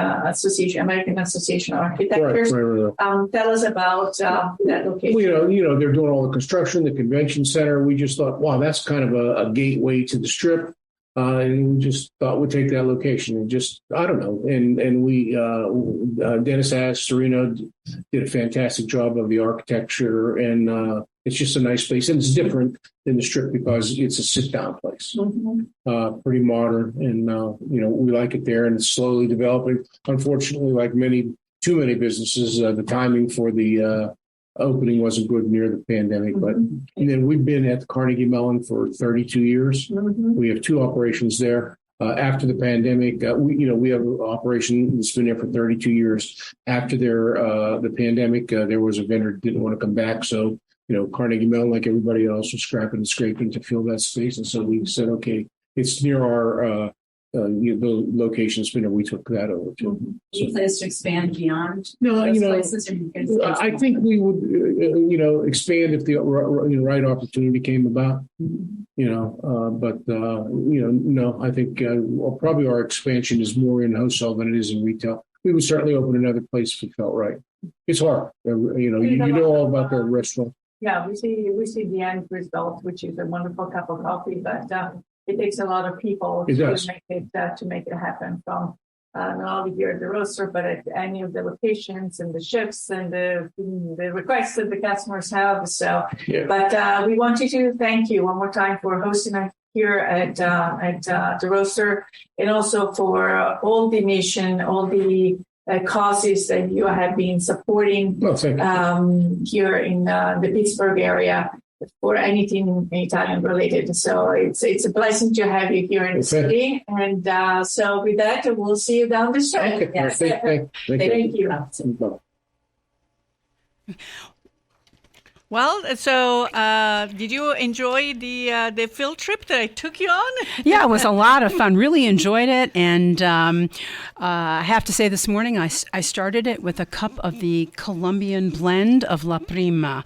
[SPEAKER 4] American Association of Architects. Right. Tell us about that location.
[SPEAKER 5] Well, they're doing all the construction, the convention center. We just thought, wow, that's kind of a gateway to the Strip. And we just thought we'd take that location and just, I don't know. And we, Dennis Serino did a fantastic job of the architecture, and it's just a nice place. And it's different than the Strip because it's a sit-down place, pretty modern. And, we like it there, and it's slowly developing. Unfortunately, like too many businesses, the timing for the opening wasn't good near the pandemic, but and then we've been at the Carnegie Mellon for 32 years. We have 2 operations there. After the pandemic, we have an operation that's been there for 32 years. After the pandemic, there was a vendor who didn't want to come back, so Carnegie Mellon, like everybody else, was scrapping and scraping to fill that space, and so we said, okay, it's near our the location spinner. We took that over too.
[SPEAKER 6] Any plans to expand beyond
[SPEAKER 5] No,
[SPEAKER 6] those places?
[SPEAKER 5] I think we would, expand if the right opportunity came about. No, I think probably our expansion is more in wholesale than it is in retail. We would certainly open another place if it felt right. It's hard, you know all about the restaurant.
[SPEAKER 4] Yeah, we see the end result, which is a wonderful cup of coffee, but it takes a lot of people to make it happen, from not only here at the roaster, but at any of the locations and the shifts and the requests that the customers have. So, but we wanted to thank you one more time for hosting us here at the roaster, and also for all the mission, all the causes that you have been supporting here in the Pittsburgh area for anything Italian related. So it's a blessing to have you here in the city. And so with that, we'll see you down the street.
[SPEAKER 5] Okay.
[SPEAKER 4] Yes.
[SPEAKER 5] Thank you.
[SPEAKER 2] Well, so did you enjoy the field trip that I took you on?
[SPEAKER 3] Yeah, it was a lot of fun. Really enjoyed it. And I have to say this morning, I started it with a cup of the Colombian blend of La Prima.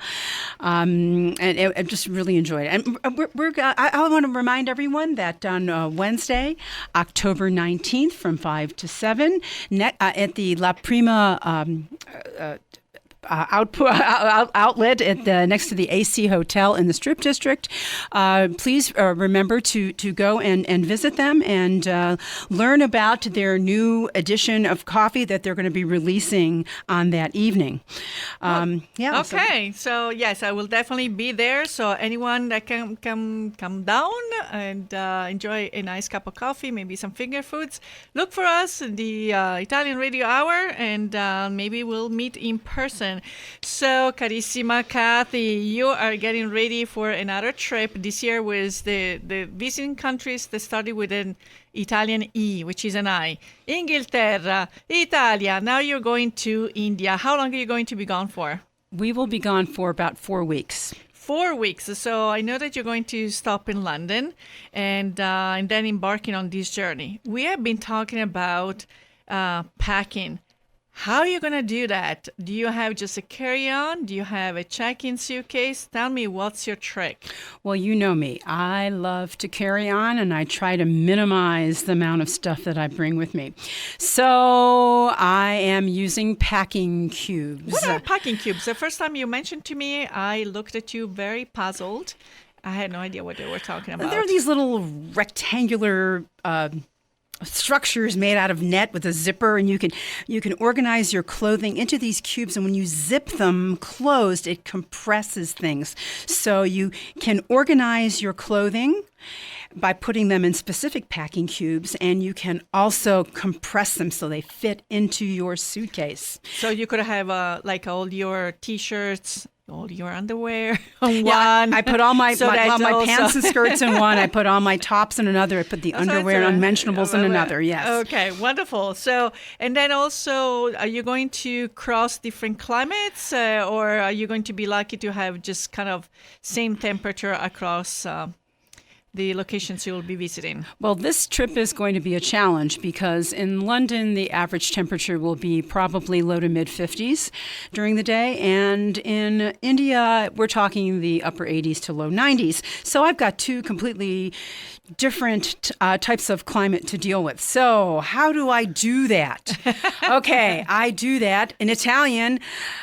[SPEAKER 3] And I just really enjoyed it. And I want to remind everyone that on Wednesday, October 19th from 5 to 7, at the La Prima outlet next to the AC Hotel in the Strip District. Please remember to go and visit them and learn about their new edition of coffee that they're going to be releasing on that evening.
[SPEAKER 2] Okay, so yes, I will definitely be there. So anyone that can come down and enjoy a nice cup of coffee, maybe some finger foods, look for us, the Italian Radio Hour, and maybe we'll meet in person. So, carissima Kathy, you are getting ready for another trip. This year was the visiting countries that started with an Italian E, which is an I. Inghilterra, Italia. Now you're going to India. How long are you going to be gone for?
[SPEAKER 3] We will be gone for about 4 weeks.
[SPEAKER 2] 4 weeks. So I know that you're going to stop in London and then embarking on this journey. We have been talking about packing. How are you going to do that? Do you have just a carry-on? Do you have a check-in suitcase? Tell me, what's your trick?
[SPEAKER 3] Well, you know me. I love to carry on, and I try to minimize the amount of stuff that I bring with me. So I am using packing cubes.
[SPEAKER 2] What are packing cubes? The first time you mentioned to me, I looked at you very puzzled. I had no idea what they were talking about.
[SPEAKER 3] They're these little rectangular structures made out of net with a zipper, and you can organize your clothing into these cubes, and when you zip them closed, it compresses things. So you can organize your clothing by putting them in specific packing cubes, and you can also compress them so they fit into your suitcase.
[SPEAKER 2] So you could have like all your T-shirts all your underwear on
[SPEAKER 3] Yeah,
[SPEAKER 2] one.
[SPEAKER 3] I put all my
[SPEAKER 2] So that
[SPEAKER 3] my
[SPEAKER 2] also-
[SPEAKER 3] pants and skirts in one. I put all my tops in another. I put the underwear and unmentionables in another. Yes.
[SPEAKER 2] Okay, wonderful. So, and then also, are you going to cross different climates, or are you going to be lucky to have just kind of same temperature across the locations you will be visiting?
[SPEAKER 3] Well, this trip is going to be a challenge because in London, the average temperature will be probably low to mid 50s during the day. And in India, we're talking the upper 80s to low 90s. So I've got two completely different types of climate to deal with. So how do I do that? Okay, I do that in Italian,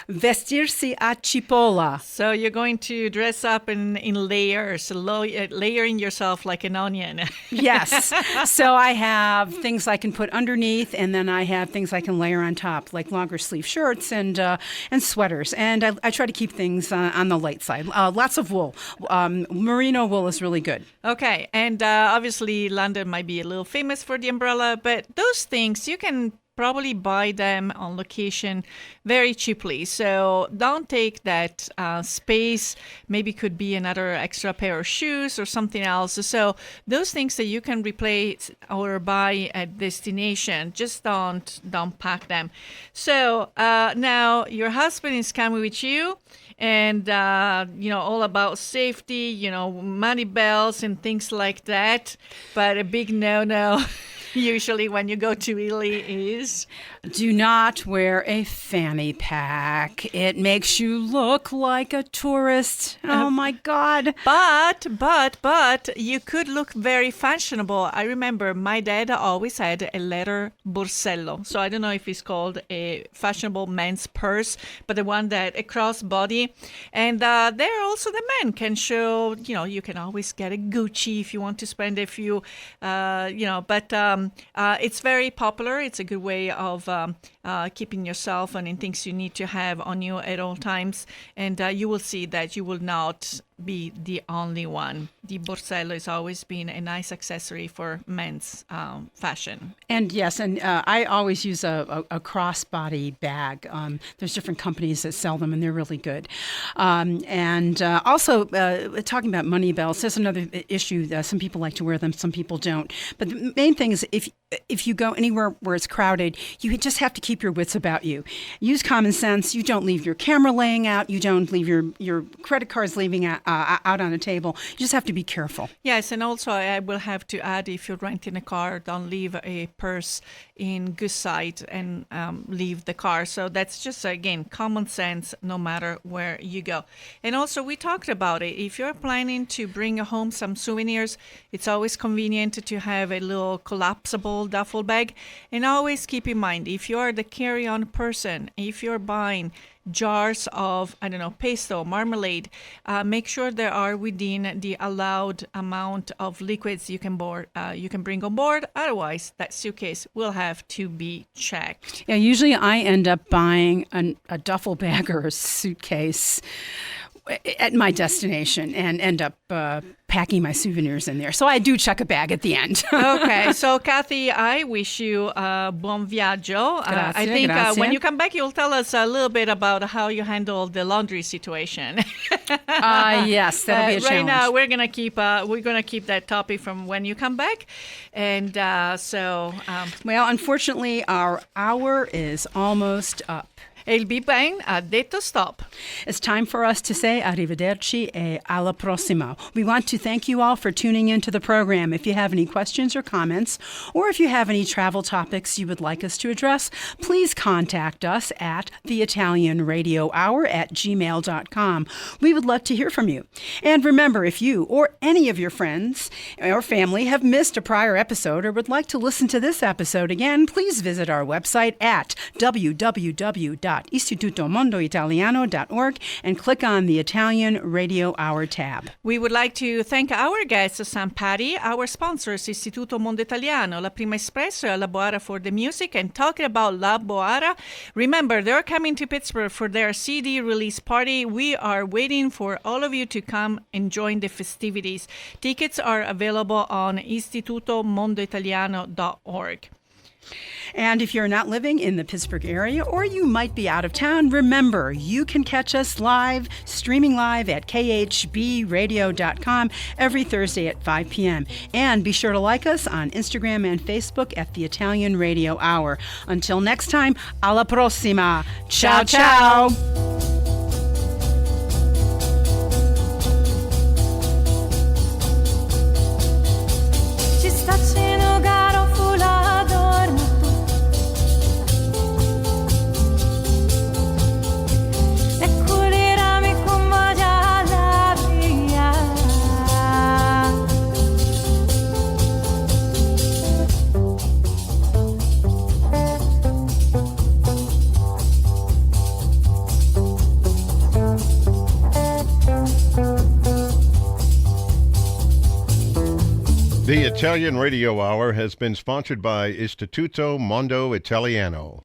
[SPEAKER 3] vestirsi a cipolla.
[SPEAKER 2] So you're going to dress up in layers, layering yourself like an onion.
[SPEAKER 3] Yes. So I have things I can put underneath, and then I have things I can layer on top, like longer sleeve shirts and sweaters. And I try to keep things on the light side. Lots of wool. Merino wool is really good.
[SPEAKER 2] Okay, and obviously London might be a little famous for the umbrella, but those things you can probably buy them on location very cheaply. So don't take that space. Maybe could be another extra pair of shoes or something else. So those things that you can replace or buy at destination, just don't pack them. So now your husband is coming with you. And, all about safety, money belts and things like that. But a big no-no usually when you go to Italy is...
[SPEAKER 3] Do not wear a fanny pack. It makes you look like a tourist. Oh, my God.
[SPEAKER 2] But you could look very fashionable. I remember my dad always had a leather borsello. So I don't know if it's called a fashionable men's purse, but the one that a crossbody. And there also the men can show, you can always get a Gucci if you want to spend a few, but it's very popular. It's a good way of keeping yourself and in things you need to have on you at all times. And you will see that you will not be the only one. The borsello has always been a nice accessory for men's fashion.
[SPEAKER 3] And yes, and I always use a crossbody bag. There's different companies that sell them, and they're really good. And also, talking about money belts, there's another issue. Some people like to wear them, some people don't. But the main thing is if you go anywhere where it's crowded, you just have to keep your wits about you. Use common sense. You don't leave your camera laying out. You don't leave your credit cards leaving out on a table. You just have to be careful.
[SPEAKER 2] Yes, and also I will have to add, if you're renting a car, don't leave a purse in good sight and leave the car. So that's just, again, common sense no matter where you go. And also, we talked about it. If you're planning to bring home some souvenirs, it's always convenient to have a little collapsible duffel bag. And always keep in mind, if you're the carry-on person, if you're buying jars of, pesto, marmalade, make sure they are within the allowed amount of liquids you can bring on board. Otherwise, that suitcase will have to be checked.
[SPEAKER 3] Yeah, usually I end up buying a duffel bag or a suitcase at my destination and end up packing my souvenirs in there. So I do check a bag at the end.
[SPEAKER 2] Okay, so Kathy, I wish you buon viaggio. I think when you come back, you'll tell us a little bit about how you handle the laundry situation.
[SPEAKER 3] Yes, that'll be a challenge.
[SPEAKER 2] Right now, we're gonna keep that topic from when you come back, and
[SPEAKER 3] well, unfortunately, our hour is almost up.
[SPEAKER 2] Il Big Bang ha detto stop.
[SPEAKER 3] It's time for us to say arrivederci e alla prossima. We want to thank you all for tuning into the program. If you have any questions or comments, or if you have any travel topics you would like us to address, please contact us at theitalianradiohour@gmail.com. We would love to hear from you. And remember, if you or any of your friends or family have missed a prior episode or would like to listen to this episode again, please visit our website at www.istitutomondoitaliano.org and click on the Italian Radio Hour tab.
[SPEAKER 2] We would like to thank our guest, Sam Patti, our sponsors, Istituto Mondo Italiano, La Prima Espresso, and La Boara for the music. And talking about La Boara, remember, they're coming to Pittsburgh for their CD release party. We are waiting for all of you to come and join the festivities. Tickets are available on istitutomondoitaliano.org.
[SPEAKER 3] And if you're not living in the Pittsburgh area or you might be out of town, remember, you can catch us live, streaming live at khbradio.com every Thursday at 5 p.m. And be sure to like us on Instagram and Facebook at The Italian Radio Hour. Until next time, alla prossima. Ciao, ciao.
[SPEAKER 7] Ci sta facendo garofula, adorno tu. E culirami con voglia la via.
[SPEAKER 1] The Italian Radio Hour has been sponsored by Istituto Mondo Italiano.